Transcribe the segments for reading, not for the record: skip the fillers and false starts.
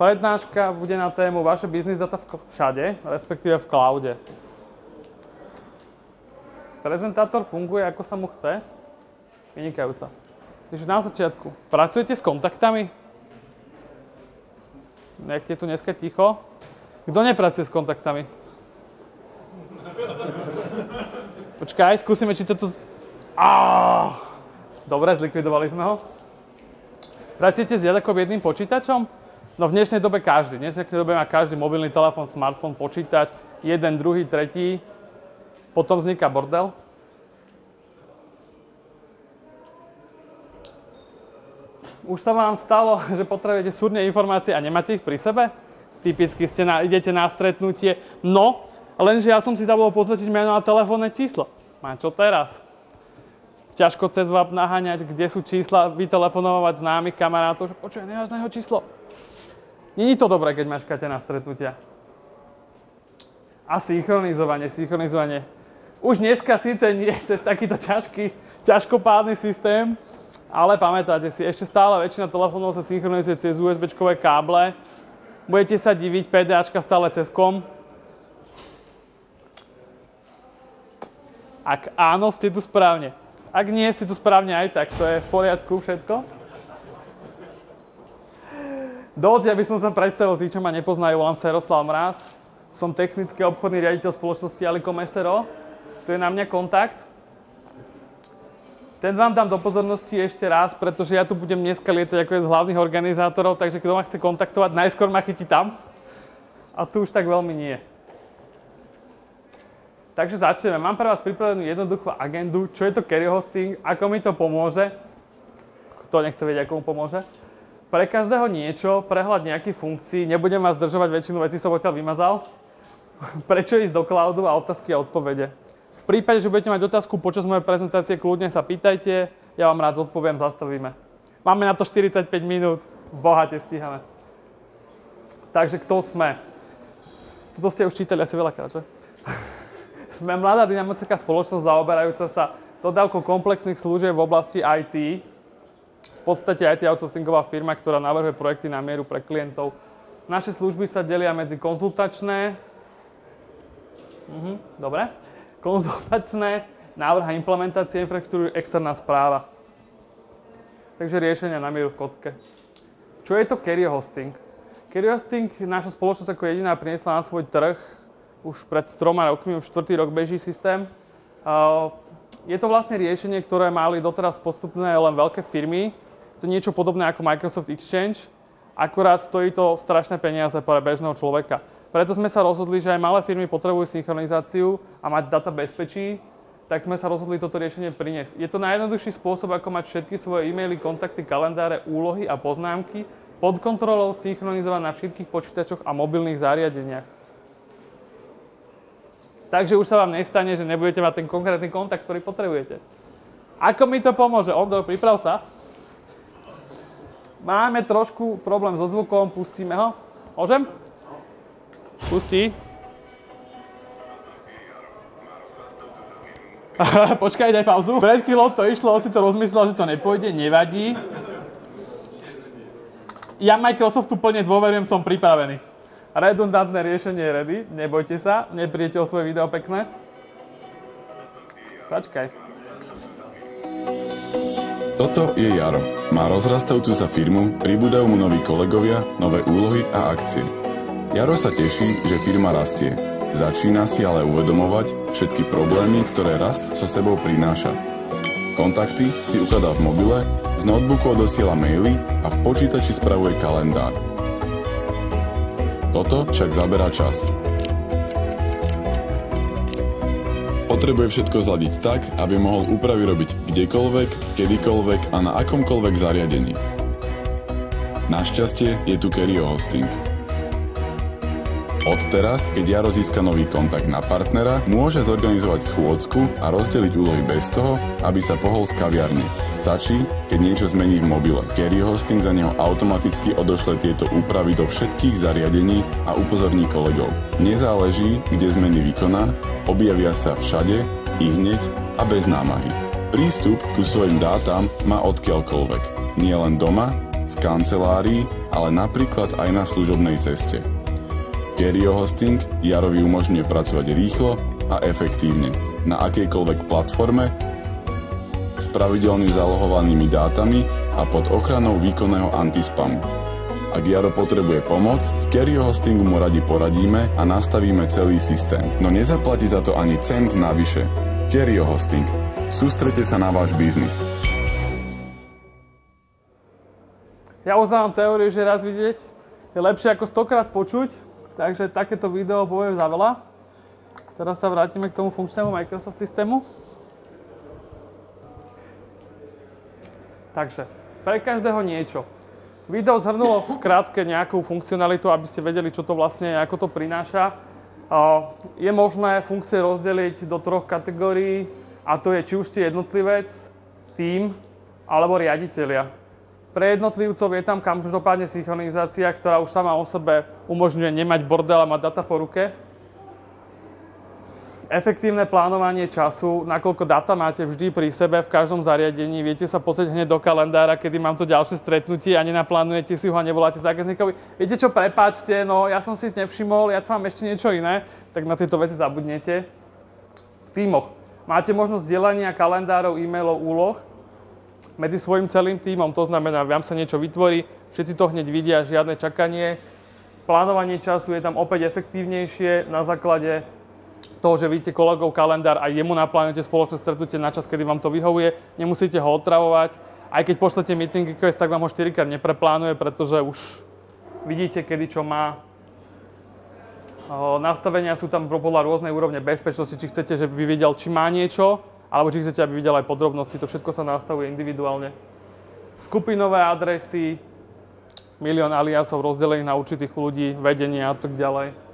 Prednáška bude na tému vaše business data všade, respektíve v cloude. Prezentátor funguje, ako sa mu chce. Vynikajúco. Takže na začiatku. Pracujete s kontaktami? Nech je tu dneska ticho. Kto nepracuje s kontaktami? Počkaj, skúsime, či toto... Dobre, zlikvidovali sme ho. Pracujete s viac ako jedným počítačom? No v dnešnej dobe každý. V dnešnej dobe má každý mobilný telefón, smartfón, počítač, jeden, druhý, tretí. Potom vzniká bordel. Už sa vám stalo, že potrebujete súrne informácie a nemáte ich pri sebe? Typicky idete na stretnutie. No, lenže ja som si zabudol poznačiť meno a telefónne číslo. A čo teraz? Ťažko cez web naháňať, kde sú čísla, vytelefonovať známych kamarátov, že počuj, nemáš na jeho číslo. Není to dobré, keď mačkáte na stretnutia. A synchronizovanie. Už dneska síce nie cez takýto ťažkopádny systém, ale pamätáte si, ešte stále väčšina telefónov sa synchronizuje cez USB-čkové káble. Budete sa diviť, PDAčka stále cez kom. Ak áno, ste tu správne. Ak nie, ste tu správne aj tak, to je v poriadku všetko. Dovoľte, aby som sa predstavil tých, čo ma nepoznajú, volám sa Jaroslav Mráz. Som technický a obchodný riaditeľ spoločnosti Alikom SRO. Tu je na mňa kontakt. Ten vám dám do pozornosti ešte raz, pretože ja tu budem dneska lietať ako je z hlavných organizátorov, takže kto ma chce kontaktovať, najskôr ma chytí tam. A tu už tak veľmi nie. Takže začneme. Mám pre vás pripravenú jednoduchú agendu, čo je to carry hosting, ako mi to pomôže. Kto nechce vedieť, ako mu pomôže. Pre každého niečo, prehľad nejakých funkcií, nebudem vás zdržovať, väčšinu vecí som odtiaľ vymazal. Prečo ísť do cloudu a otázky a odpovede. V prípade, že budete mať otázku počas mojej prezentácie, kľudne sa pýtajte, ja vám rád zodpoviem, zastavíme. Máme na to 45 minút, bohate stíhame. Takže kto sme? Toto ste už čítali asi veľakrát, že? Sme mladá dynamická spoločnosť zaoberajúca sa dodávkou komplexných služieb v oblasti IT. V podstate IT outsourcingová firma, ktorá navrhuje projekty na mieru pre klientov. Naše služby sa delia medzi konzultačné, návrh a implementácie infraštruktúry, externá správa. Takže riešenia na mieru v kocke. Čo je to carry hosting? Carry hosting naša spoločnosť ako jediná priniesla na svoj trh už pred 3 rokmi, už 4. rok beží systém. Je to vlastne riešenie, ktoré mali doteraz postupné len veľké firmy. To je niečo podobné ako Microsoft Exchange, akurát stojí to strašné peniaze pre bežného človeka. Preto sme sa rozhodli, že aj malé firmy potrebujú synchronizáciu a mať data bezpečí, tak sme sa rozhodli toto riešenie priniesť. Je to najjednoduchší spôsob, ako mať všetky svoje e-maily, kontakty, kalendáre, úlohy a poznámky pod kontrolou synchronizovať na všetkých počítačoch a mobilných zariadeniach. Takže už sa vám nestane, že nebudete mať ten konkrétny kontakt, ktorý potrebujete. Ako mi to pomôže? Ondro, priprav sa. Máme trošku problém so zvukom, pustíme ho. Môžem? Pustí. Počkaj, daj pauzu. Pred chvíľou to išlo, on si to rozmyslel, že to nepôjde, nevadí. Ja Microsoftu plne dôverujem, som pripravený. Redundantné riešenie je ready, nebojte sa, nepríjete o svoje video pekné. Počkaj. Toto je Jaro. Má rozrastajúcu sa firmu, pribúdajú mu noví kolegovia, nové úlohy a akcie. Jaro sa teší, že firma rastie. Začína si ale uvedomovať všetky problémy, ktoré rast so sebou prináša. Kontakty si ukladá v mobile, z notebooku odosiela maily a v počítači spravuje kalendár. Toto však zaberá čas. Potrebuje všetko zladiť tak, aby mohol úpravy robiť kdekoľvek, kedykoľvek a na akomkoľvek zariadení. Našťastie je tu Carry hosting. Odteraz, keď Jaro získa nový kontakt na partnera, môže zorganizovať schôdzku a rozdeliť úlohy bez toho, aby sa pohol z kaviarne. Stačí, keď niečo zmení v mobile. Carry hosting za neho automaticky odošle tieto úpravy do všetkých zariadení a upozorní kolegov. Nezáleží, kde zmeny vykoná, objavia sa všade, ihneď a bez námahy. Prístup ku svojim dátam má odkiaľkoľvek. Nie len doma, v kancelárii ale napríklad aj na služobnej ceste. Kerio Hosting Jarovi umožňuje pracovať rýchlo a efektívne na akejkoľvek platforme s pravidelne zalohovanými dátami a pod ochranou výkonného antispamu. Ak Jaro potrebuje pomoc, v Kerio Hostingu mu radi poradíme a nastavíme celý systém. No nezaplatí za to ani cent navyše. Kerio Hosting. Sústrete sa na váš biznis. Ja uznávam teóriu, že raz vidieť je lepšie ako 100-krát počuť, takže takéto video poviem za veľa. Teraz sa vrátime k tomu funkčnému Microsoft systému. Takže, pre každého niečo. Video zhrnulo v skratke nejakú funkcionalitu, aby ste vedeli, čo to vlastne je, ako to prináša. Je možné funkcie rozdeliť do 3 kategórií, a to je či už ste jednotlivec, tím alebo riaditelia. Pre jednotlivcov je tam každopádne synchronizácia, ktorá už sama o sebe umožňuje nemať bordel a mať data po ruke. Efektívne plánovanie času, nakoľko data máte vždy pri sebe v každom zariadení, viete sa pozrieť hneď do kalendára, kedy mám to ďalšie stretnutie a nenaplánujete si ho a nevoláte zákazníkovi. Viete čo, prepáčte, no ja som si nevšimol, ja tu mám ešte niečo iné, tak na tieto veci zabudnete. V tímoch máte možnosť delenia kalendárov, e-mailov, úloh medzi svojim celým tímom, to znamená, vám sa niečo vytvorí, všetci to hneď vidia, žiadne čakanie. Plánovanie času je tam opäť efektívnejšie na základe toho, že vidíte kolegov kalendár a jemu naplánujete spoločné stretnutie na čas, kedy vám to vyhovuje. Nemusíte ho otravovať. Aj keď pošlete meeting request, tak vám ho 4-krát nepreplánuje, pretože už vidíte, kedy čo má. Nastavenia sú tam podľa rôznej úrovne bezpečnosti, či chcete, že by videl, či má niečo, alebo či chcete, aby videl aj podrobnosti. To všetko sa nastavuje individuálne. Skupinové adresy, milión aliasov rozdelených na určitých ľudí, vedenie a tak ďalej.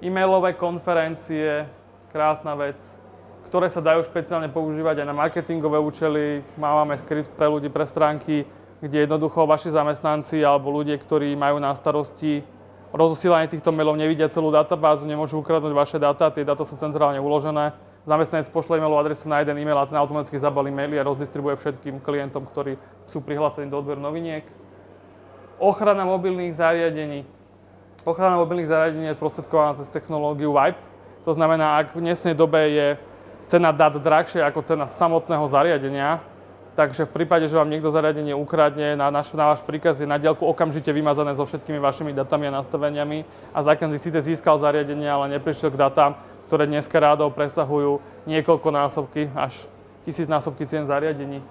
E-mailové konferencie, krásna vec, ktoré sa dajú špeciálne používať aj na marketingové účely. Máme skript pre ľudí, pre stránky, kde jednoducho vaši zamestnanci alebo ľudia, ktorí majú na starosti rozosielanie týchto mailov, nevidia celú databázu, nemôžu ukradnúť vaše dáta, tie dáta sú centrálne uložené. Zamestnanec pošle e-mailovú adresu na jeden e-mail a ten automaticky zabalí maily a rozdistribuje všetkým klientom, ktorí sú prihlásení do odberu noviniek. Ochrana mobilných zariadení. Ochrana mobilných zariadení je prostredkovaná cez technológiu VIPE. To znamená, ak v dnešnej dobe je cena dát drahšia ako cena samotného zariadenia, takže v prípade, že vám niekto zariadenie ukradne, na váš príkaz je na diaľku okamžite vymazané so všetkými vašimi datami a nastaveniami a zákazník síce získal zariadenie, ale neprišiel k datám, ktoré dneska rádov presahujú niekoľkonásobky až 1000-násobky cien zariadení.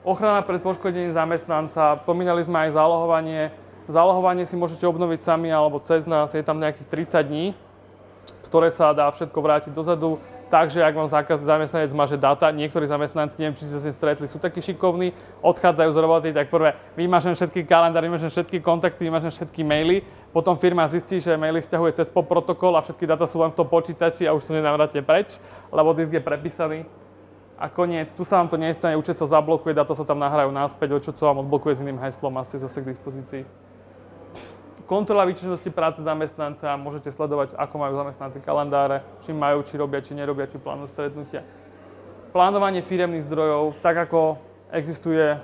Ochrana pred poškodením zamestnanca. Pomínali sme aj zálohovanie. Zálohovanie si môžete obnoviť sami alebo cez nás. Je tam nejakých 30 dní, ktoré sa dá všetko vrátiť dozadu. Takže ak vám zamestnanec maže dáta, niektorí zamestnanci, neviem, či ste sa s tým stretli, sú takí šikovní, odchádzajú z roboty, tak prvé vymažem všetky kalendáry, vymažem všetky kontakty, vymažem všetky maily. Potom firma zistí, že maily vzťahuje cez POP protokol a všetky dáta sú len v tom počítači a už sú nenávratne preč, lebo disk je prepísaný. A koniec, tu sa vám to nestane, účet sa zablokuje, dáta sa tam nahrajú naspäť, účet sa vám odblokuje s iným heslom a ste zase k dispozícii. Kontrola výčinnosti práce zamestnanca, môžete sledovať, ako majú zamestnanci kalendáre, či majú, či robia, či nerobia, či plánujú stretnutia. Plánovanie firemných zdrojov, tak ako existuje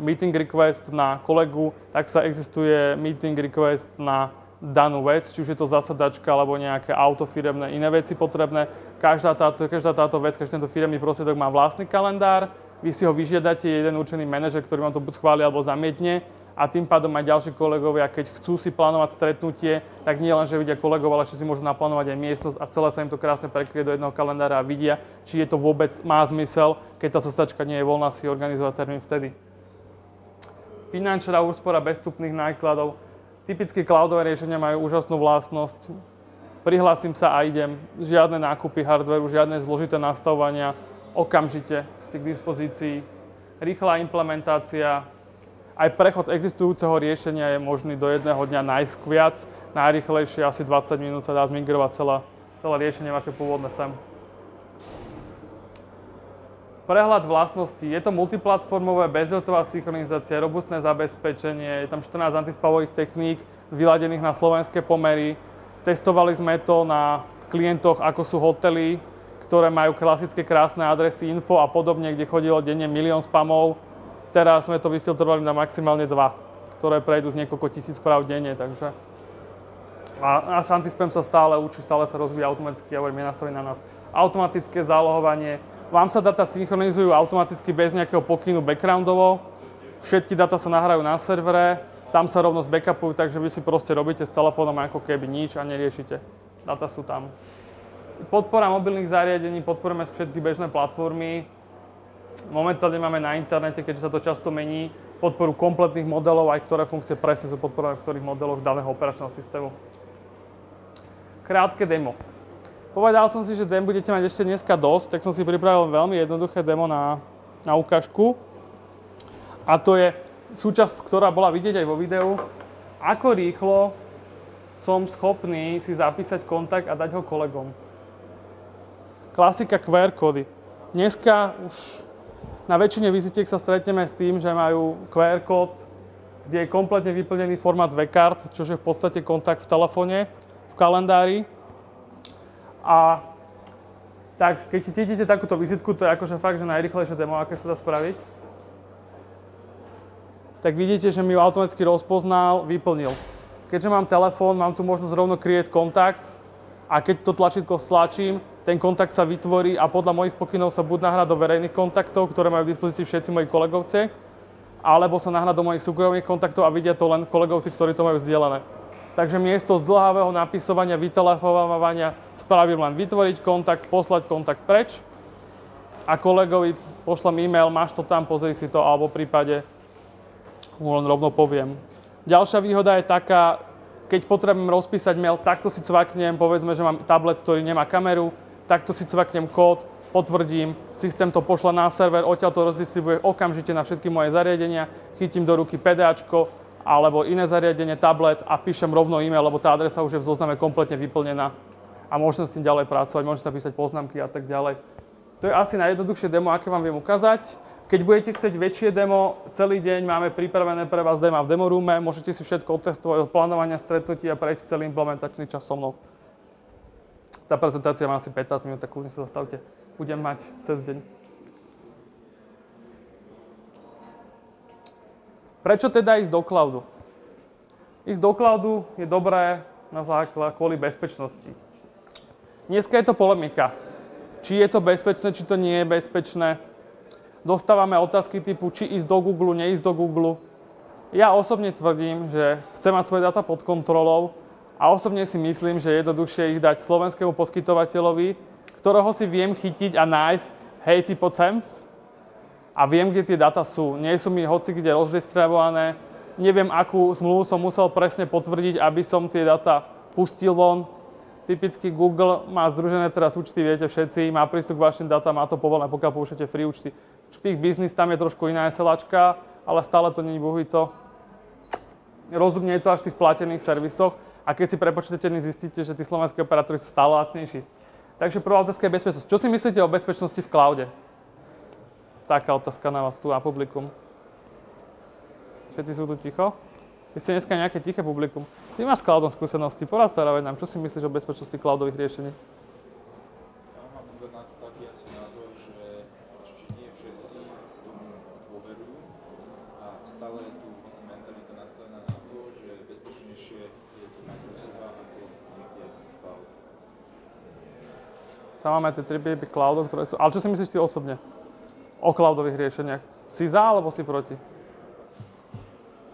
meeting request na kolegu, tak sa existuje meeting request na danú vec, či už je to zasadačka alebo nejaké auto firemné, iné veci potrebné. Každá táto vec, každý tento firemný prostriedok má vlastný kalendár, vy si ho vyžiadate, jeden určený manažer, ktorý vám to buď schváli alebo zamietne. A tým pádom aj ďalší kolegovia, keď chcú si plánovať stretnutie, tak nie len, že vidia kolegov, ale že si môžu naplánovať aj miestnosť a celé sa im to krásne prekryje do jedného kalendára a vidia, či je to vôbec má zmysel, keď tá zastačka nie je voľná, si organizovať termín vtedy. Finančná úspora bezvstupných nákladov. Typické cloudové riešenia majú úžasnú vlastnosť. Prihlásim sa a idem. Žiadne nákupy hardwareu, žiadne zložité nastavovania. Okamžite ste k dispozícii. Rýchla implementácia. Aj prechod z existujúceho riešenia je možný do jedného dňa najskviac. Najrýchlejšie asi 20 minút sa dá zmigrovať celé riešenie vaše pôvodné sem. Prehľad vlastností. Je to multiplatformové, bezdatová synchronizácia, robustné zabezpečenie, je tam 14 antispavových techník vyladených na slovenské pomery. Testovali sme to na klientoch, ako sú hotely, ktoré majú klasické krásne adresy info a podobne, kde chodilo denne 1 000 000 spamov. Teraz sme to vyfiltrovali na maximálne 2. ktoré prejdú z niekoľko tisíc správ denne, takže a náš antispam sa stále učí, stále sa rozvíja automaticky, ja hovorím, je nastavený na nás. Automatické zálohovanie, vám sa data synchronizujú automaticky bez nejakého pokynu backgroundovo, všetky data sa nahrajú na servere, tam sa rovno zbackupujú, takže vy si proste robíte s telefónom ako keby nič a neriešite. Data sú tam. Podpora mobilných zariadení, podporujeme všetky bežné platformy. Momentálne máme na internete, keďže sa to často mení, podporu kompletných modelov, aj ktoré funkcie presne sú podporované v ktorých modeloch daného operačného systému. Krátke demo. Povedal som si, že dem budete mať ešte dneska dosť, tak som si pripravil veľmi jednoduché demo na ukážku. A to je súčasť, ktorá bola vidieť aj vo videu, ako rýchlo som schopný si zapísať kontakt a dať ho kolegom. Klasika QR kódy. Dneska už na väčšine vizitiek sa stretneme s tým, že majú QR kód, kde je kompletne vyplnený formát V-card, čo je v podstate kontakt v telefóne, v kalendári. A tak, keď chytíte takúto vizitku, to je akože fakt, že najrýchlejšie demo, aké sa dá spraviť. Tak vidíte, že mi ju automaticky rozpoznal, vyplnil. Keďže mám telefón, mám tu možnosť rovno create kontakt a keď to tlačítko stlačím, ten kontakt sa vytvorí a podľa mojich pokynov sa buď nahrá do verejných kontaktov, ktoré majú v dispozícii všetci moji kolegovci, alebo sa nahrá do mojich súkromných kontaktov a vidia to len kolegovci, ktorí to majú zdieľané. Takže miesto zdĺhavého napisovania, vytelefonovania spravím len vytvoriť kontakt, poslať kontakt preč a kolegovi pošlem e-mail, máš to tam, pozri si to, alebo v prípade mu len rovno poviem. Ďalšia výhoda je taká, keď potrebujem rozpísať mail, takto si cvaknem, povedzme, že mám tablet, ktorý nemá kameru, takto si cvaknem kód, potvrdím, systém to pošle na server, odtiaľ to rozdistribuje okamžite na všetky moje zariadenia, chytím do ruky PDAčko alebo iné zariadenie, tablet a píšem rovno e-mail, lebo tá adresa už je v zozname kompletne vyplnená a môžem s tým ďalej pracovať, môžem sa písať poznámky a tak ďalej. To je asi najjednoduchšie demo, aké vám viem ukázať. Keď budete chcieť väčšie demo, celý deň máme pripravené pre vás demo v demorume, môžete si všetko otestovať od plánovania stretnutí a prejsť celý implementačný čas so mnou. Tá prezentácia má asi 15 minút, tak kľudne sa zastavte. Budem mať cez deň. Prečo teda ísť do cloudu? Ísť do cloudu je dobré na základe kvôli bezpečnosti. Dneska je to polemika. Či je to bezpečné, či to nie je bezpečné. Dostávame otázky typu, či ísť do Google, neísť do Google. Ja osobne tvrdím, že chcem mať svoje dáta pod kontrolou a osobne si myslím, že je jednoduchšie ich dať slovenskému poskytovateľovi, ktorého si viem chytiť a nájsť, hej, ty poď sem. A viem, kde tie dáta sú. Nie sú mi hoci kde rozdistribuované. Neviem, akú zmluvu som musel presne potvrdiť, aby som tie dáta pustil von. Typicky Google má združené teraz účty, viete všetci, má prístup k vašim dátam, má to povolené, pokiaľ použijete free účty. Tých biznis tam je trošku iná SLAčka, ale stále to nie je bohvico. Rozumne je to až v tých platených servisoch a keď si prepočtete, zistíte, že tí slovenskí operátori sú stále lacnejší. Takže prvá otázka je bezpečnosť. Čo si myslíte o bezpečnosti v cloude? Taká otázka na vás tu, na publikum. Všetci sú tu ticho? Vy ste dneska nejaké tiché publikum. Ty máš s cloudom skúsenosti, poraz to nám. Čo si myslíš o bezpečnosti cloudových riešení? Ja mám na to taký asi názor, že nie všetci tomu dôverujú a stále je tu asi mentalita nastavená na to, že bezpečnejšie je to mať u seba ako niekde v cloude. Tam máme tie 3 cloudov, ktoré sú... Ale čo si myslíš ty osobne o cloudových riešeniach? Si za alebo si proti?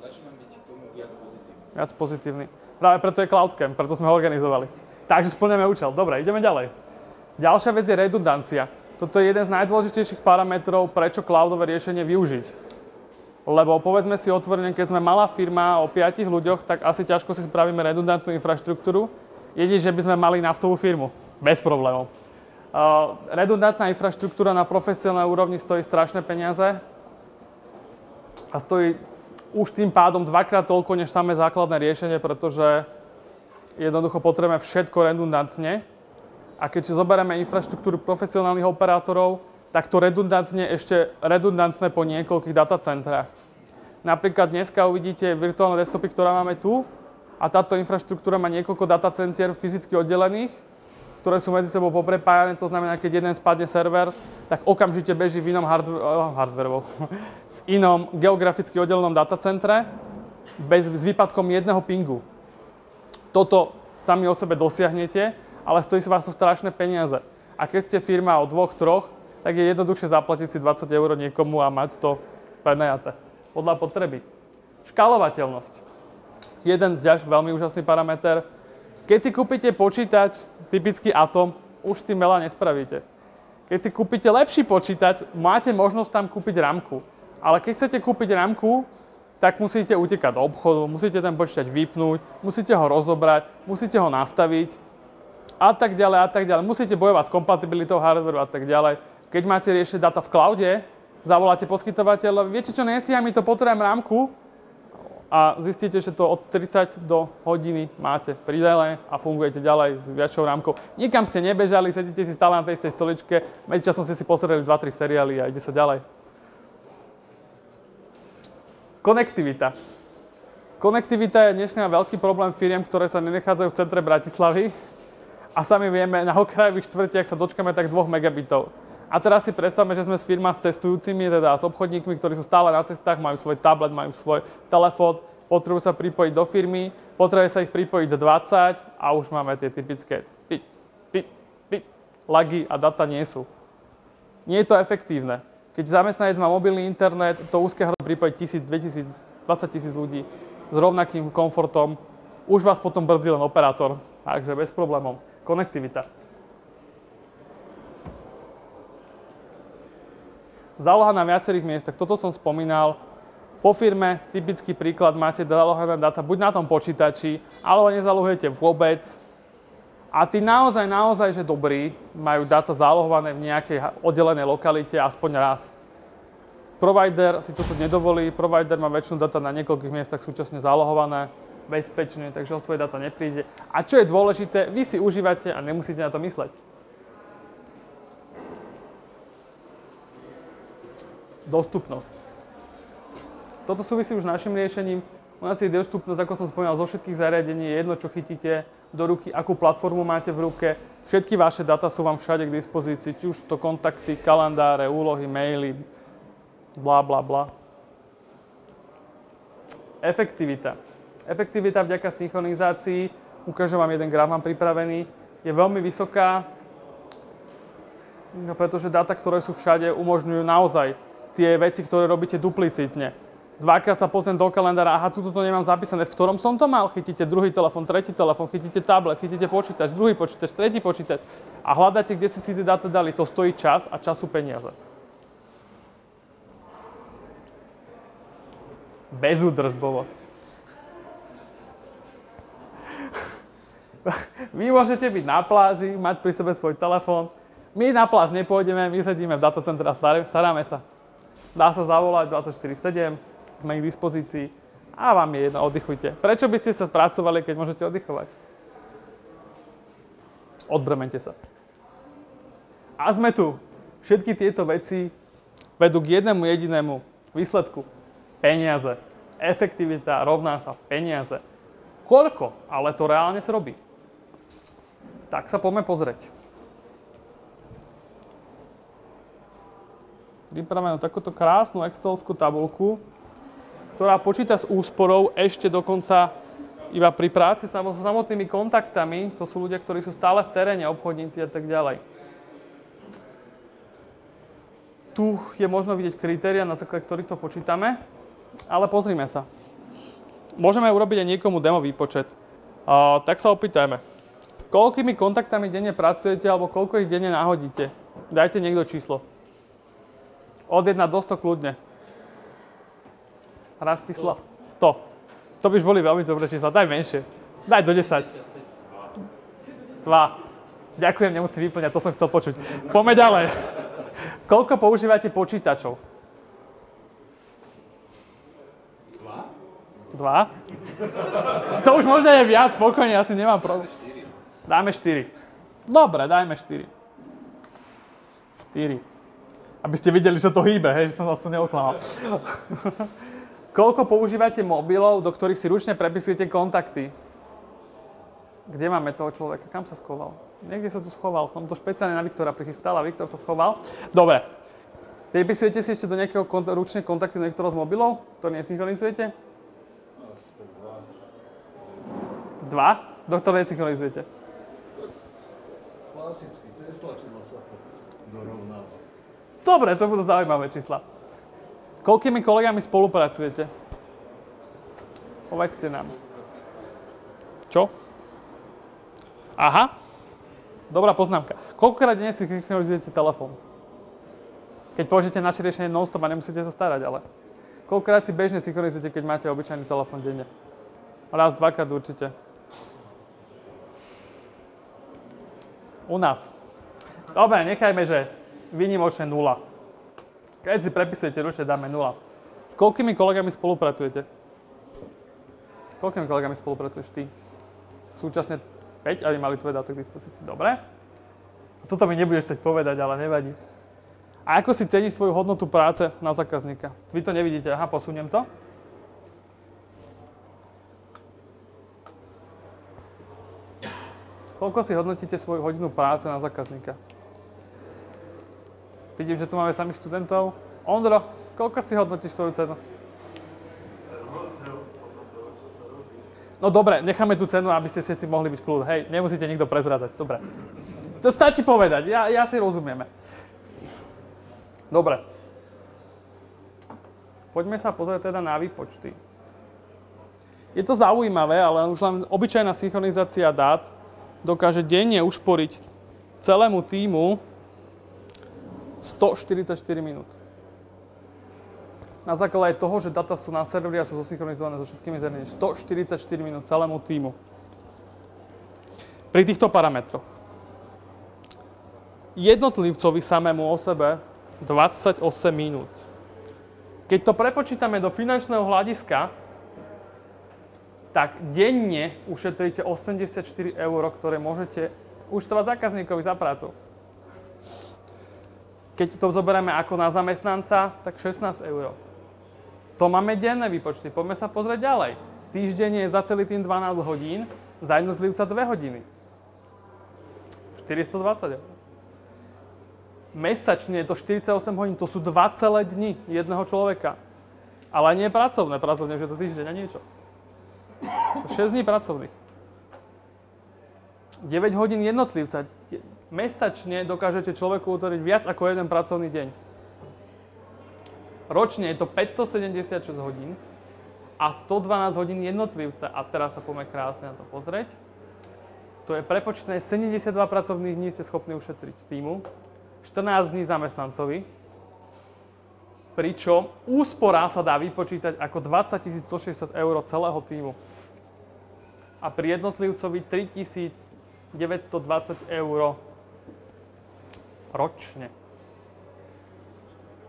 Začínam byť k tomu viac pozitívny. Viac pozitívny. Práve preto je CloudCamp, preto sme ho organizovali. Takže splňame účel. Dobre, ideme ďalej. Ďalšia vec je redundancia. Toto je jeden z najdôležitejších parametrov, prečo cloudové riešenie využiť. Lebo povedzme si otvorene, keď sme malá firma o 5 ľuďoch, tak asi ťažko si spravíme redundantnú infraštruktúru. Jedine, že by sme mali naftovú firmu. Bez problémov. Redundantná infraštruktúra na profesionálnej úrovni stojí strašné peniaze a stojí už tým pádom dvakrát toľko, než samé základné riešenie, pretože jednoducho potrebujeme všetko redundantne. A keď si zoberieme infraštruktúru profesionálnych operátorov, tak to redundantne ešte redundantné po niekoľkých datacentrách. Napríklad dneska uvidíte virtuálne desktopy, ktoré máme tu a táto infraštruktúra má niekoľko datacentier fyzicky oddelených, ktoré sú medzi sebou poprepájané, to znamená, keď jeden spadne server, tak okamžite beží v inom v inom geograficky oddelenom datacentre s výpadkom jedného pingu. Toto sami o sebe dosiahnete, ale stojí sa vás to strašné peniaze. A keď ste firma o 2-3, tak je jednoduchšie zaplatiť si 20 € niekomu a mať to prenajaté. Podľa potreby. Škálovateľnosť. Jeden ďalší veľmi úžasný parameter. Keď si kúpite počítač, typický Atom, už tým veľa nespravíte. Keď si kúpite lepší počítač, máte možnosť tam kúpiť ramku. Ale keď chcete kúpiť ramku, tak musíte utekať do obchodu, musíte ten počítač vypnúť, musíte ho rozobrať, musíte ho nastaviť a tak ďalej a tak ďalej. Musíte bojovať s kompatibilitou hardwareu a tak ďalej. Keď máte riešiť data v cloude, zavoláte poskytovateľa, viete čo, nestíham mi to, potrebujem rámku a zistíte, že to od 30 do hodiny máte pridelené a fungujete ďalej s väčšou rámkou. Nikam ste nebežali, sedíte si stále na tej istej stoličke, medzičasom ste si pozreli 2-3 seriály a ide sa ďalej. Konektivita. Konektivita je dnešný veľký problém firiem, ktoré sa nenachádzajú v centre Bratislavy a sami vieme, na okrajových štvrtiach sa dočkáme tak 2 megabitov. A teraz si predstavme, že sme s firma s cestujúcimi, teda s obchodníkmi, ktorí sú stále na cestách, majú svoj tablet, majú svoj telefón, potrebujú sa pripojiť do firmy, potrebuje sa ich pripojiť do 20 a už máme tie typické lagy a data nie sú. Nie je to efektívne. Keď zamestnanec má mobilný internet, to úzke hrdlo pripojiť 1000, 2000, 20 000 ľudí s rovnakým komfortom, už vás potom brzdí len operátor. Takže bez problémov. Konektivita. Záloha na viacerých miestach. Toto som spomínal. Po firme, typický príklad, máte zálohované dáta buď na tom počítači, alebo nezalohujete vôbec. A tí naozaj, že dobrí, majú dáta zálohované v nejakej oddelenej lokalite aspoň raz. Provider si toto nedovolí, provider má väčšinu dáta na niekoľkých miestach súčasne zálohované, bezpečne, takže o svoje dáta nepríde. A čo je dôležité, vy si užívate a nemusíte na to mysleť. Dostupnosť. Toto súvisí už s našim riešením. U nás je dostupnosť, ako som spomínal, zo všetkých zariadení, je jedno, čo chytíte do ruky, akú platformu máte v ruke. Všetky vaše dáta sú vám všade k dispozícii, či už to kontakty, kalendáre, úlohy, maily, bla bla bla. Efektivita. Efektivita vďaka synchronizácii, ukážem vám jeden graf, mám pripravený, je veľmi vysoká, pretože dáta, ktoré sú všade, umožňujú naozaj tie veci, ktoré robíte duplicitne. Dvakrát sa pozriem do kalendára, aha, tuto to nemám zapísané, v ktorom som to mal, chytíte druhý telefón, tretí telefón, chytíte tablet, chytíte počítač, druhý počítač, tretí počítač a hľadáte, kde si tie dáta dali. To stojí čas a čas sú peniaze. Bezúdržbovosť. Vy môžete byť na pláži, mať pri sebe svoj telefón. My na pláž nepôjdeme, my sedíme v datacentre a staráme sa. Dá sa zavolať 24/7, sme k dispozícii a vám je jedno, oddychujte. Prečo by ste sa pracovali, keď môžete oddychovať? Odbremente sa. A sme tu. Všetky tieto veci vedú k jednému jedinému výsledku. Peniaze. Efektivita rovná sa peniaze. Koľko? Ale to reálne sa robí. Tak sa poďme pozrieť. Pripravenú takúto krásnu excelovskú tabuľku, ktorá počíta s úsporou ešte dokonca iba pri práci so samotnými kontaktami. To sú ľudia, ktorí sú stále v teréne, obchodníci a tak ďalej. Tu je možno vidieť kritéria, na základe ktorých to počítame, ale pozrime sa. Môžeme urobiť aj niekomu demo výpočet. Tak sa opýtajme. Koľkými kontaktami denne pracujete alebo koľko ich denne nahodíte? Dajte niekto číslo. Od 1 do 100 kľudne. Raz číslo? 100. To by už boli veľmi dobré čísla. Daj menšie. Daj do 10. 2. Ďakujem, nemusím vyplňať, to som chcel počuť. Poďme ďalej. Koľko používate počítačov? 2? To už možno je viac, spokojne, asi nemám problém. Dáme 4. Dobre, dajme 4. 4. Aby ste videli, že to hýbe, hej, že som vás tu neoklamal. Koľko používate mobilov, do ktorých si ručne prepisujete kontakty? Kde máme toho človeka? Kam sa schoval? Niekde sa tu schoval. Som to špeciálne na Viktora prichystal a Viktor sa schoval. Dobre. Prepisujete si ešte do nejakého ručne kontakty do niektorého z mobilov, ktorý nesynchronizujete? 2. Do ktorej synchronizujete? Klasicky, cez tlačidlo sa to dorovnáva. Dobre, to budú zaujímavé čísla. Koľkými kolegami spolupracujete? Povedzte nám. Čo? Aha. Dobrá poznámka. Koľkokrát dnes si synchronizujete telefón? Keď použijete naše riešenie non-stop a nemusíte sa starať, ale koľkokrát si bežne synchronizujete, keď máte obyčajný telefón denne? Raz, dvakrát určite. U nás. Dobre, nechajme, že výnimočne 0. Keď si prepisujete ručne, dáme 0. S koľkými kolegami spolupracujete? S koľkými kolegami spolupracuješ ty? Súčasne 5, aby mali tvoje dáta k dispozícii. Dobre. Toto mi nebudeš chcieť povedať, ale nevadí. A ako si ceníš svoju hodnotu práce na zákazníka? Vy to nevidíte. Aha, posuniem to. Koľko si hodnotíte svoju hodinu práce na zákazníka? Vidím, že tu máme samých študentov. Ondro, koľko si hodnotíš svoju cenu? No dobre, necháme tú cenu, aby ste všetci mohli byť kľud. Hej, nemusíte nikto prezradzať. Dobre. To stačí povedať, ja si rozumieme. Dobre. Poďme sa pozrieť teda na výpočty. Je to zaujímavé, ale už len obyčajná synchronizácia dát dokáže denne ušporiť celému tímu 144 minút. Na základe toho, že data sú na serveri a sú zosynchronizované so všetkými zariadeniami. 144 minút celému tímu. Pri týchto parametroch. Jednotlivcovi samému o sebe 28 minút. Keď to prepočítame do finančného hľadiska, tak denne ušetríte 84 eur, ktoré môžete účtovať zákazníkovi za prácu. Keď to zoberieme ako na zamestnanca, tak 16 eur. To máme denné výpočty. Poďme sa pozrieť ďalej. Týždeň je za celý tým 12 hodín, za jednotlivca 2 hodiny. 420 eur. Mesačne je to 48 hodín, to sú 2 celé dni jedného človeka. Ale nie je pracovné, že je to týždeň a niečo. To 6 dní pracovných. 9 hodín jednotlivca. Mesačne dokážete človeku utvoriť viac ako jeden pracovný deň. Ročne je to 576 hodín a 112 hodín jednotlivca. A teraz sa poďme krásne na to pozrieť. To je prepočítané 72 pracovných dní ste schopní ušetriť týmu, 14 dní zamestnancovi, pričom úspora sa dá vypočítať ako 20 160 eur celého týmu. A pri jednotlivcovi 3920 eur ročne.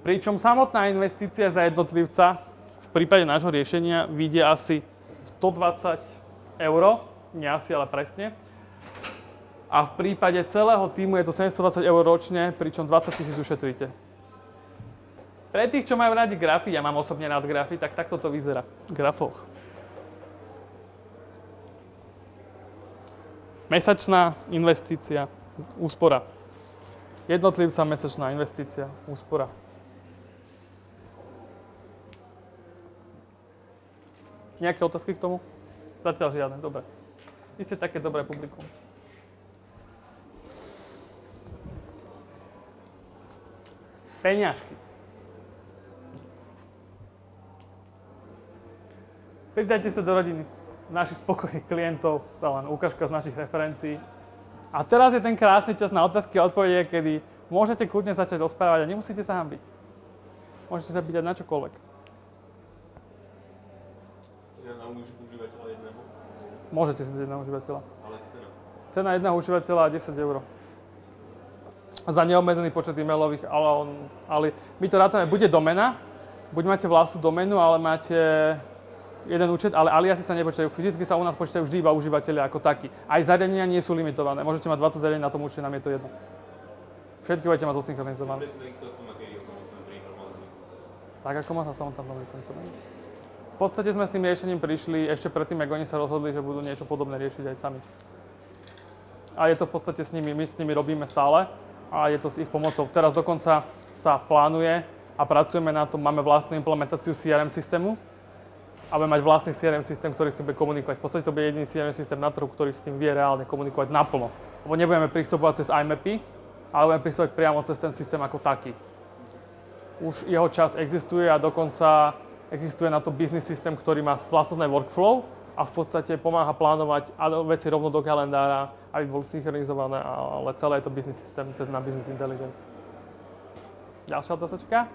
Pričom samotná investícia za jednotlivca v prípade nášho riešenia vyjde asi 120 eur, nie asi, ale presne. A v prípade celého týmu je to 720 eur ročne, pričom 20 000 ušetríte. Pre tých, čo majú radi grafy, ja mám osobne rád grafy, tak takto to vyzerá v grafoch. Mesačná investícia, úspora. Jednotlivca, mesačná investícia, úspora. Nejaké otázky k tomu? Zatiaľ žiadne, dobre. Vy ste také dobré publikum. Peňažky. Pridajte sa do rodiny našich spokojných klientov, to len ukážka z našich referencií. A teraz je ten krásny čas na otázky a odpovede, kedy môžete kľudne začať rozprávať a nemusíte sa hanbiť. Môžete sa pýtať na čokoľvek. Cena na užívateľa jedného? Môžete si dať na užívateľa. Ale cena? Cena jedného užívateľa je 10 eur. Za neobmedzený počet e-mailových, ale my to rátame, bude domena, buď máte vlastnú domenu, ale máte jeden účet, ale aliasy sa nepočítajú. Fyzicky sa u nás počítajú vždy iba užívateľia ako takí. Aj zariadenia nie sú limitované. Môžete mať 20 zariadení na tom účte, nám je to jedno. Všetky budete mať zosynchronizované. Tak ako má na samotnom licencom. V podstate sme s tým riešením prišli ešte predtým, ako oni sa rozhodli, že budú niečo podobné riešiť aj sami. A je to v podstate s nimi, my s nimi robíme stále a je to s ich pomocou. Teraz dokonca sa plánuje a pracujeme na tom, máme vlastnú implementáciu CRM systému, a bude mať vlastný CRM systém, ktorý s tým bude komunikovať. V podstate to bude jediný CRM systém na trhu, ktorý s tým vie reálne komunikovať naplno. Lebo nebudeme pristupovať cez IMAPy, ale budeme pristupovať priamo cez ten systém ako taký. Už jeho čas existuje a dokonca existuje na to business systém, ktorý má vlastné workflow a v podstate pomáha plánovať veci rovno do kalendára, aby boli synchronizované, ale celé je to business systém cez na business intelligence. Ďalšia otázočka.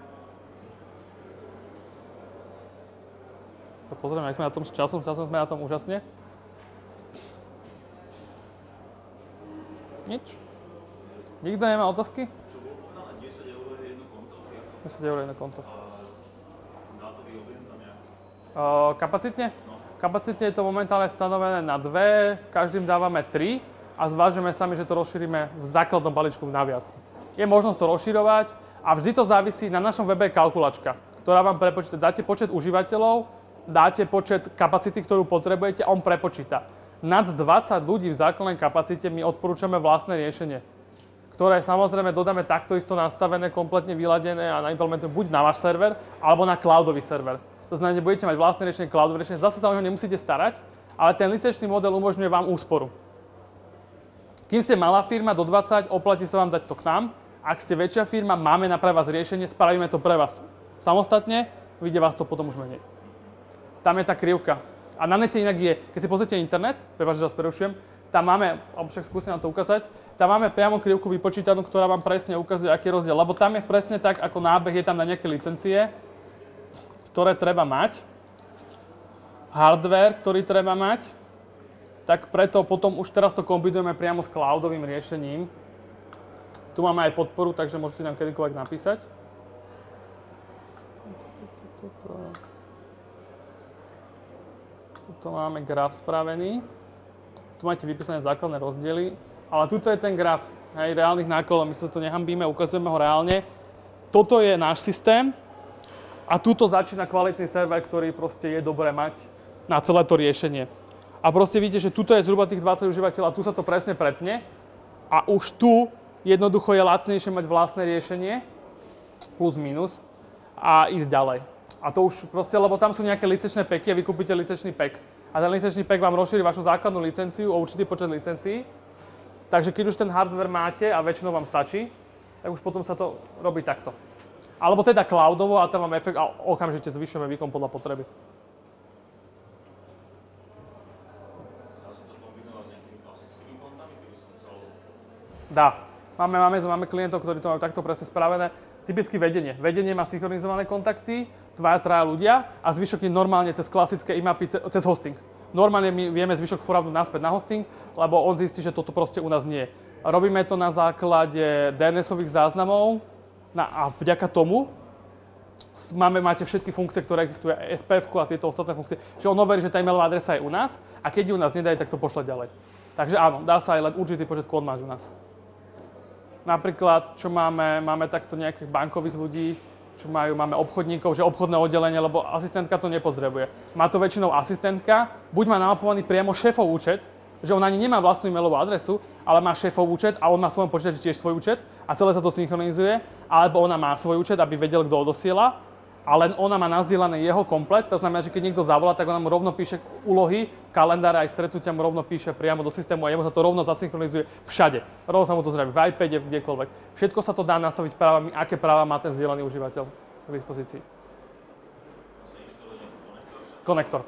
Sa pozrieme, jak sme na tom s časom. Časom sme na tom úžasne. Nič. Nikto nemá otázky? Čo bolo povedané, 10 eur je jedno konto? 10 eur jedno konto. Dátový objem tam nejak? Kapacitne? No. Kapacitne je to momentálne stanovené na 2, každým dávame 3 a zvážime sami, že to rozšírime v základnom balíčku naviac. Je možnosť to rozširovať a vždy to závisí, na našom webe je kalkulačka, ktorá vám prepočíta. Dáte počet užívateľov, dáte počet kapacity, ktorú potrebujete a on prepočíta. Nad 20 ľudí v základnej kapacite my odporúčame vlastné riešenie, ktoré samozrejme dodáme takto isto nastavené, kompletne vyladené a naimplementujeme buď na váš server, alebo na cloudový server. To znamená, že budete mať vlastné riešenie, cloudové riešenie, zase sa o neho nemusíte starať, ale ten licenčný model umožňuje vám úsporu. Kým ste malá firma do 20, oplatí sa vám dať to k nám. Ak ste väčšia firma, máme na pre vás riešenie, spravíme to pre vás samostatne, vyjde vás to potom už menej. Tam je tá krivka. A na nete inak je, keď si pozrite internet, prepáč, že vás prerušujem, tam máme, alebo však skúsim vám to ukázať, tam máme priamo krivku vypočítanú, ktorá vám presne ukazuje, aký je rozdiel. Lebo tam je presne tak, ako nábeh, je tam na nejaké licencie, ktoré treba mať, hardware, ktorý treba mať, tak preto potom už teraz to kombinujeme priamo s cloudovým riešením. Tu máme aj podporu, takže môžete nám kedykoľvek napísať. Tu máme graf spravený. Tu máte vypísané základné rozdiely. Ale tuto je ten graf reálnych nákladov. My sa to nehambíme, ukazujeme ho reálne. Toto je náš systém. A tuto začína kvalitný server, ktorý proste je dobré mať na celé to riešenie. A proste vidíte, že tuto je zhruba tých 20 užívateľov a tu sa to presne pretne. A už tu jednoducho je lacnejšie mať vlastné riešenie, plus minus, a ísť ďalej. A to už proste, lebo tam sú nejaké licenčné packy a vy kúpite licenčný pack. A ten licenčný pack vám rozšíri vašu základnú licenciu o určitý počet licencií. Takže keď už ten hardware máte a väčšinou vám stačí, tak už potom sa to robí takto. Alebo teda cloudovo a tam máme efekt a okamžite zvyšujeme výkon podľa potreby. Dá sa to kombinovať s nejakými klasickými kontami, keby som chcel? Dá. Máme klientov, ktorí to majú takto presne spravené. Typicky vedenie. Vedenie má synchronizované kontakty, 2-3 ľudia a zvyšok je normálne cez klasické IMAPy, cez hosting. Normálne my vieme zvyšok forwardnúť naspäť na hosting, lebo on zistí, že toto proste u nás nie je. Robíme to na základe DNS-ových záznamov a vďaka tomu máte všetky funkcie, ktoré existujú, SPF a tieto ostatné funkcie, že on overí, že tá e-mailová adresa je u nás a keď ju u nás nedajú, tak to pošle ďalej. Takže áno, dá sa aj len určitý počet kód máš u nás. Napríklad, čo máme takto nejakých bankových ľudí, čo máme obchodníkov, že obchodné oddelenie, lebo asistentka to nepotrebuje. Má to väčšinou asistentka, buď má namapovaný priamo šéfov účet, že on ani nemá vlastnú e-mailovú adresu, ale má šéfov účet a on má v svojom počítači tiež svoj účet a celé sa to synchronizuje, alebo ona má svoj účet, aby vedel, kto odosiela, a len ona má nazdielaný jeho komplet, to znamená, že keď niekto zavolá, tak ona mu rovno píše úlohy, kalendáre aj stretnutia mu rovno píše priamo do systému a jemu sa to rovno zasynchronizuje všade. Rovno sa mu to zraví v iPade, kdekoľvek. Všetko sa to dá nastaviť právami, aké práva má ten zdieľaný užívateľ k dispozícii. Konektor.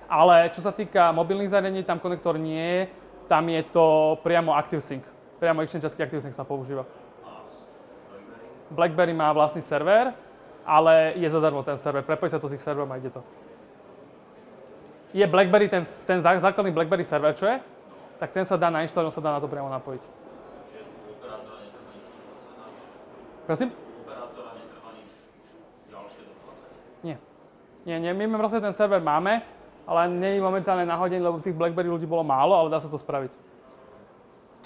Ale čo sa týka mobilných zariadení, tam konektor nie je, tam je to priamo ActiveSync. Priamo Exchange-acký ActiveSync sa používa. BlackBerry má vlastný server, ale je zadarmo ten server, prepojí sa to s ich serverom a ide to. Je BlackBerry, ten základný BlackBerry server, čo je, tak ten sa dá nainštalovať, sa dá na to priamo napojiť. Čiže u operátora netrvá nič navyše? Prosím? U operátora netrvá nič ďalšie doplacať? Nie, my proste ten server máme, ale nie je momentálne nahodený, lebo tých BlackBerry ľudí bolo málo, ale dá sa to spraviť.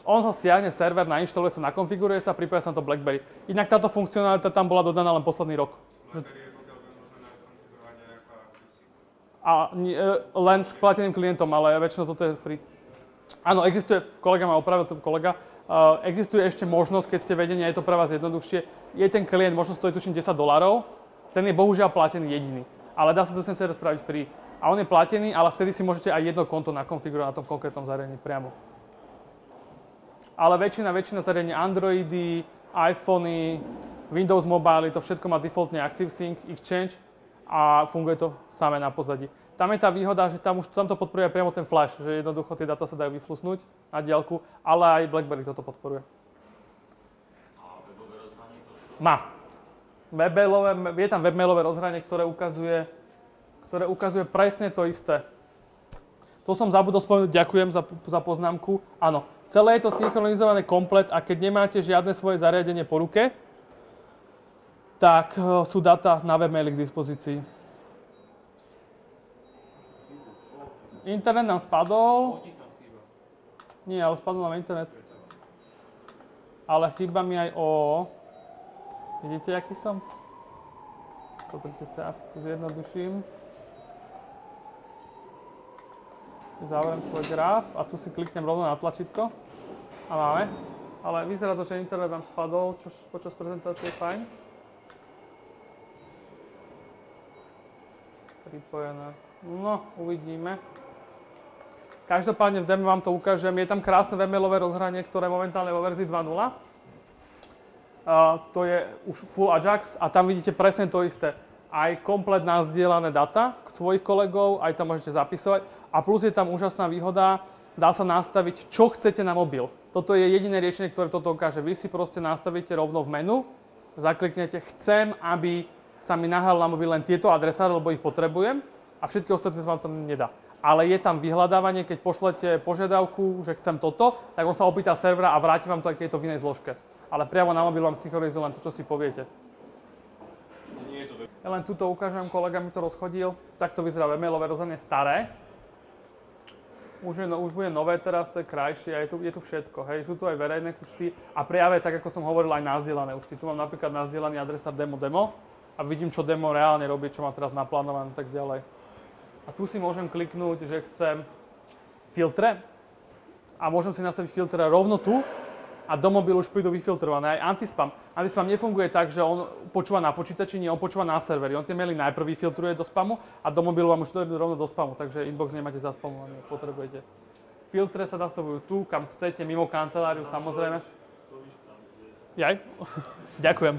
On sa stiahne server, nainštaluje sa, nakonfiguruje sa, pripoja sa na to BlackBerry. Inak táto funkcionalita tam bola dodaná len posledný rok. BlackBerry je pokiaľ by možno nakonfigurovať aj ako ActiveSync. A len s plateným klientom, ale väčšinou toto je free. Áno, existuje, kolega ma opravil, existuje ešte možnosť, keď ste vedení, je to pre vás jednoduchšie. Je ten klient, možno stojí tuším $10, ten je bohužiaľ platený jediný. Ale dá sa to sem spraviť free. a on je platený, ale vtedy si môžete aj jedno konto nakonfigurovať na tom konkrétnom zariadení priamo. Ale väčšina zariadení, Androidy, iPhony, Windows Mobile, to všetko má defaultne ActiveSync, Exchange a funguje to samé na pozadí. Tam je tá výhoda, že tam to podporuje priamo ten flash, že jednoducho tie dáta sa dajú vyflusnúť na diaľku, ale aj BlackBerry toto podporuje. A webové rozhranie to? Má. Je tam webmailové rozhranie, ktoré ukazuje presne to isté. To som zabudol spomenúť, ďakujem za poznámku. Áno, celé je to synchronizované komplet a keď nemáte žiadne svoje zariadenie po ruke, tak sú dáta na webmaili k dispozícii. Internet nám spadol. Nie, ale spadol nám internet. Ale chýba mi aj Vidíte, aký som? Pozrite sa, asi to zjednoduším. Zavriem svoj graf a tu si kliknem rovno na tlačítko. A máme. Ale vyzerá to, že internet vám spadol, čo počas prezentácie je fajn. Pripojené. No, uvidíme. Každopádne v demo vám to ukážem. Je tam krásne webmailové rozhranie, ktoré je momentálne vo verzii 2.0. To je už full Ajax a tam vidíte presne to isté. Aj komplet nazdieľané data k svojich kolegov, aj tam môžete zapisovať. A plus je tam úžasná výhoda, dá sa nastaviť, čo chcete na mobil. Toto je jediné riešenie, ktoré toto ukáže. Vy si proste nastavíte rovno v menu, zakliknete, chcem, aby sa mi nahral na mobil len tieto adresáre, lebo ich potrebujem a všetky ostatné vám to nedá. Ale je tam vyhľadávanie, keď pošlete požiadavku, že chcem toto, tak on sa opýta servera a vráti vám to, aj keď je to v inej zložke. Ale priamo na mobil vám synchronizuje len to, čo si poviete. Ja len tuto ukážem, kolega mi to rozchodil. Takto vyzerá webmailové rozhranie staré. Už bude nové teraz, to je krajšie a je tu všetko. Hej. Sú tu aj verejné účty a práve tak, ako som hovoril, aj nazdieľané účty. Tu mám napríklad nazdieľaný adresár demo a vidím, čo demo reálne robí, čo má teraz naplánované a tak ďalej. A tu si môžem kliknúť, že chcem filtre a môžem si nastaviť filtre rovno tu a do mobilu už prídu vyfiltrované. Aj antispam. Antispam nefunguje tak, že on počúva na počítači, nie, on počúva na serveri. On tie maily najprv vyfiltruje do spamu a do mobilu vám už dojde rovno do spamu, takže inbox nemáte zaspamovaný, potrebujete. Filtre sa nastavujú tu, kam chcete, mimo kanceláriu, samozrejme. Jaj? Ďakujem.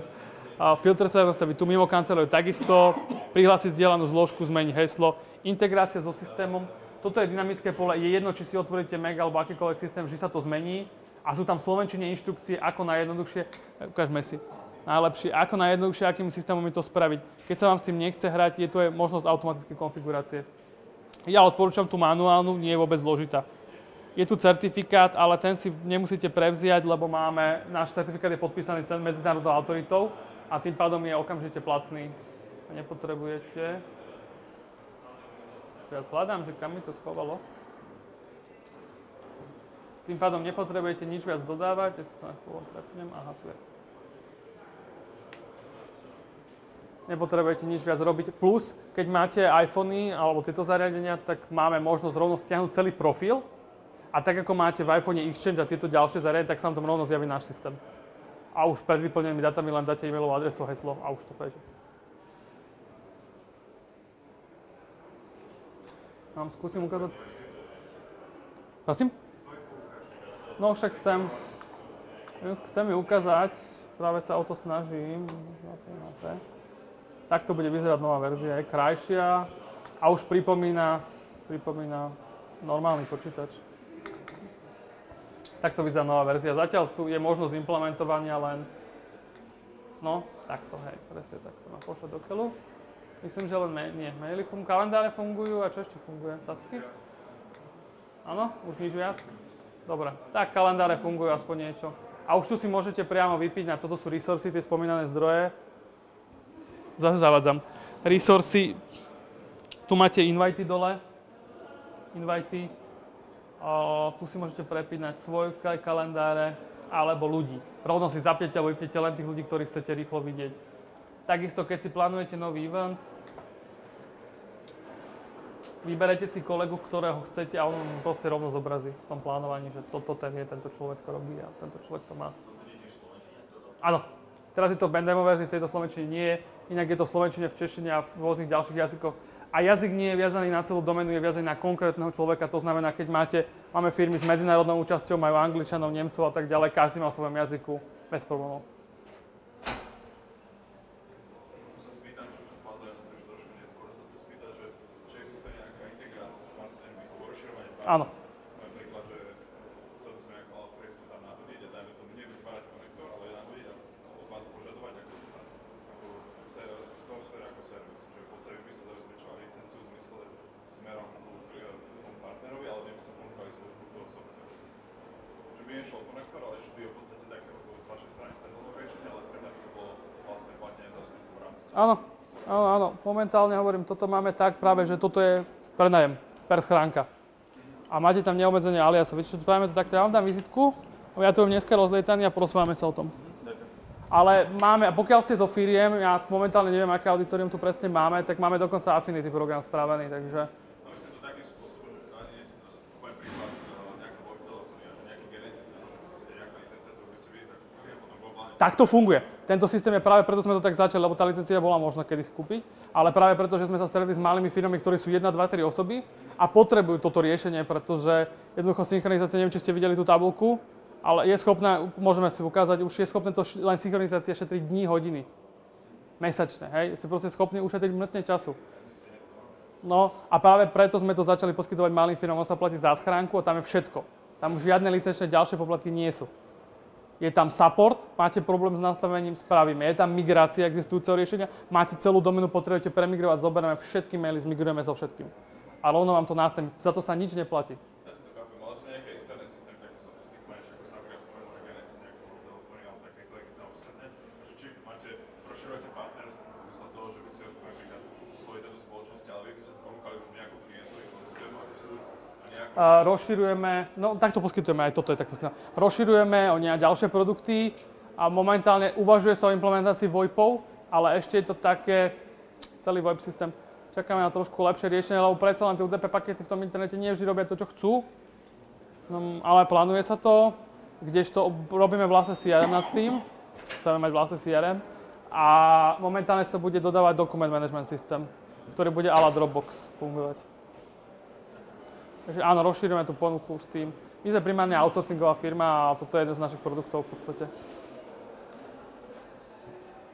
Filtre sa nastaví tu mimo kanceláriu takisto, prihlásiť zdieľanú zložku, zmeniť heslo, integrácia so systémom. Toto je dynamické pole, je jedno, či si otvoríte Mac alebo akýkoľvek systém, že sa to zmení. A sú tam v slovenčine inštrukcie, ako najjednoduchšie, ukážme si, najlepšie, ako najjednoduchšie, akými systémami to spraviť. Keď sa vám s tým nechce hrať, je tu aj možnosť automatickej konfigurácie. Ja odporúčam tú manuálnu, nie je vôbec zložitá. Je tu certifikát, ale ten si nemusíte prevziať, lebo náš certifikát je podpísaný medzinárodnou autoritou a tým pádom je okamžite platný. A nepotrebujete... Teraz hľadám, že kam mi to schovalo. Tým pádom nepotrebujete nič viac dodávať, ja si to na chvíľu prepnem, aha, tu je. Nepotrebujete nič viac robiť, plus keď máte iPhony alebo tieto zariadenia, tak máme možnosť rovno stiahnuť celý profil a tak ako máte v iPhone Exchange a tieto ďalšie zariadenia, tak sa vám tam rovno zjaví náš systém. A už pred vyplnenými datami len dáte e-mailovú adresu, heslo a už to beží. Skúsim ukázať. Prosím? No však chcem ju ukázať, práve sa o to snažím. Takto bude vyzerať nová verzia, je krajšia a už pripomína normálny počítač. Takto vyzerá nová verzia. Zatiaľ je možnosť implementovania len, no takto, hej, presne takto ma pošle do keľu. Myslím, že len maily fungujú, kalendáre fungujú a čo ešte funguje? Tasky? Áno, už nič viac? Dobre, tak kalendáre fungujú aspoň niečo. A už tu si môžete priamo vypínať, toto sú resursy, tie spomínané zdroje. Zase zavádzam. Resursy, tu máte invity dole. Invity. Tu si môžete prepínať svoje kalendáre alebo ľudí. Rovno si zapnete alebo vypnete len tých ľudí, ktorých chcete rýchlo vidieť. Takisto, keď si plánujete nový event, vyberete si kolegu, ktorého chcete a on proste rovno zobrazí v tom plánovaní, že toto ten je, tento človek to robí a tento človek to má. Áno, teraz je to v demo verzii, v tejto slovenčine nie je, inak je to v slovenčine, v češtine a v rôznych ďalších jazykoch. A jazyk nie je viazaný na celú doménu, je viazaný na konkrétneho človeka. To znamená, keď máme firmy s medzinárodnou účasťou, majú Angličanov, Nemcov a tak ďalej, každý má v svojom jazyku bez problémov. Sa spýtam, čo padlo, ja som to už trošku neskôr sa to spýtať, že či existuje nejaká integrácia s partnermi alebo rozširovanie partnerov. Áno. Napríklad, že chcel som nejak mal fresku tam nahodiť a dajme tomu nie vytvárať konektor, ale nahodiť a od vás požadovať ako z nás, ako software ako servis, že v podstate by sa zabezpečila licenciu v zmysle smerom k tomu partnerovi, ale by sa ponúkali službu toho software. Že by nešiel konektor, ale že by v podstate takého z vašej strany standalone riešenia, ale pre mňa by to bolo vlastne platenie za službu v rámci. Áno. Momentálne hovorím, toto máme tak práve, že toto je prenajem, per schránka. A máte tam neobmedzenie aliasov. Viete, čo spravíme to takto? Ja vám dám vizitku, ja tu mám dneska rozlietaný a porozprávame sa o tom. Ale máme, a pokiaľ ste zo firiem, ja momentálne neviem, aké auditorium tu presne máme, tak máme dokonca Affinity program spravený, takže... No myslím to takým spôsobom, že poviem príklad, nejaká web telefonia, že nejaký Genesis, že chcete nejaká licencia, to by si vidieť, tak je potom globálne. Tak to funguje. Tento systém je práve preto sme to tak začali, lebo tá licencia bola možná kedy skúpiť, ale práve preto, že sme sa stretli s malými firmami, ktorí sú 1, 2, 3 osoby a potrebujú toto riešenie, pretože jednoducho synchronizácia, neviem, či ste videli tú tabuľku, ale je schopná, môžeme si ukázať, už je schopné to len synchronizácia šetriť dní, hodiny. Mesačne, hej? Ste proste schopní ušetriť mŕtne času. No a práve preto sme to začali poskytovať malým firmám, on sa platí za schránku a tam je všetko. Tam už žiadne licenčné ďalšie poplatky nie sú. Je tam support, máte problém s nastavením, spravíme. Je tam migrácia existujúceho riešenia, máte celú domenu, potrebujete premigrovať, zoberieme všetky maily, zmigrujeme so všetkým. A rovno vám to nastaví, za to sa nič neplatí. Ja si to chápem, ale sú nejaké externé systémy, také sofistikovanejšie, ako sa napríklad spomenul, že Genesis nejaké telefóny alebo také klientné obsadne. Takže či máte, rozširujete partnerstvo v zmysle toho, že by si napríklad oslovili tejto spoločnosti, ale vy by sa to ponúkali už nejakú klientovi, konceptujeme ako službu a nejakú... Rozširujeme, no takto poskytujeme, aj toto je tak poskytujeme. Rozširujeme o ďalšie produkty a momentálne uvažuje sa o implementácii VoIPov, ale ešte je to také, celý VoIP systém, čakáme na trošku lepšie riešenie, lebo predsa len tie UDP pakety v tom internete nie vždy robia to, čo chcú, no, ale plánuje sa to, kdežto robíme vlastne CRM nad tým, chceme mať vlastne CRM a momentálne sa bude dodávať dokument management systém, ktorý bude a la Dropbox fungovať. Takže áno, rozšírime tú ponuku s tým. My sme primárne outsourcingová firma a toto je jeden z našich produktov v podstate.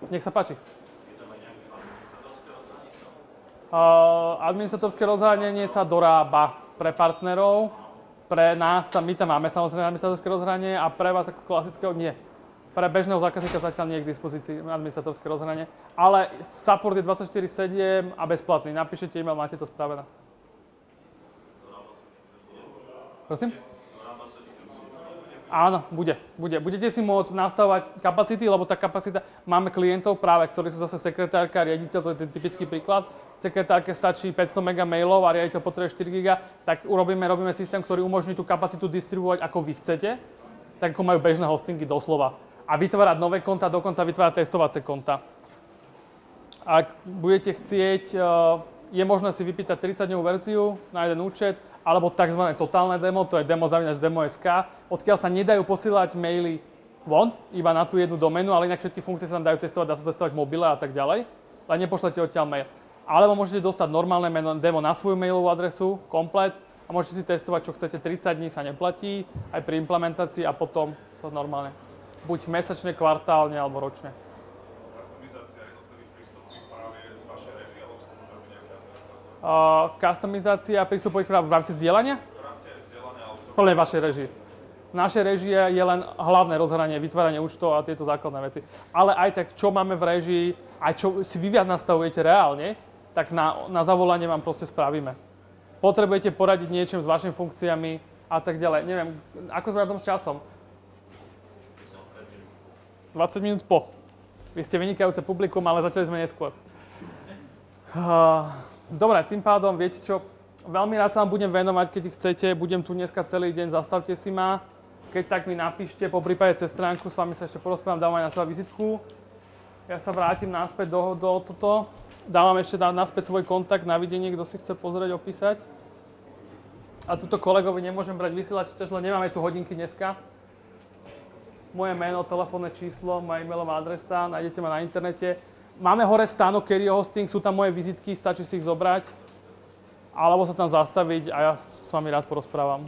Nech sa páči. Administratorské rozhránenie sa dorába pre partnerov, pre nás, my tam máme samozrejme administratorské rozhranie a pre vás ako klasického nie. Pre bežného zákazníka zatiaľ nie je k dispozícii administratorské rozhranie, ale support je 24/7 a bezplatný. Napíšete e-mail, máte to spravené. Prosím? Áno, bude. Budete si môcť nastavovať kapacity, lebo tá kapacita, máme klientov práve, ktorí sú zase sekretárka, riaditeľ, to je ten typický príklad. Sekretárke stačí 500 MB mailov a riaditeľ potrebuje 4 GB, tak robíme systém, ktorý umožní tú kapacitu distribuovať ako vy chcete, tak ako majú bežné hostingy doslova. A vytvárať nové konta, dokonca vytvárať testovacie konta. Ak budete chcieť, je možné si vypýtať 30-dňovú verziu na jeden účet, alebo tzv. Totálne demo, to je demo@demo.sk, odkiaľ sa nedajú posielať maily von, iba na tú jednu doménu, ale inak všetky funkcie sa tam dajú testovať, dá sa testovať v mobile a tak ďalej, ale nepošlete odtiaľ mail. Alebo môžete dostať normálne demo na svoju mailovú adresu, komplet, a môžete si testovať, čo chcete, 30 dní sa neplatí, aj pri implementácii a potom sa normálne, buď mesačne, kvartálne alebo ročne. Customizácia jednotlivých prístupových práv je v vašej režii, alebo sa môže robiť nejaká Customizácia prístupových práv v rámci zdieľania? v rámci aj vzdelania, alebo čo? Plne vašej režii. V našej režii je len hlavné rozhranie, vytváranie účtov a tieto základné veci. Ale aj tak, čo máme v režii, aj čo si vy viac nastavujete reálne, tak na zavolanie vám proste spravíme. Potrebujete poradiť niečím s vašimi funkciami a tak ďalej. Neviem, ako sme na tom s časom? 20 minút po. Vy ste vynikajúce publikum, ale začali sme neskôr. Dobre, tým pádom, viete čo? Veľmi rád sa vám budem venovať, keď chcete. Budem tu dneska celý deň, zastavte si ma. Keď tak mi napíšte, poprípade cez stránku, s vami sa ešte porozprávam, dám aj na seba vizitku. Ja sa vrátim naspäť do toto. Dávam ešte naspäť svoj kontakt na videnie, kto si chce pozrieť, opísať. A tuto kolegovi nemôžem brať vysielač, lebo nemáme tu hodinky dneska. Moje meno, telefónne číslo, moja e-mailová adresa, nájdete ma na internete. Máme hore stánok Kerio Hosting, sú tam moje vizitky, stačí si ich zobrať. alebo sa tam zastaviť a ja s vami rád porozprávam.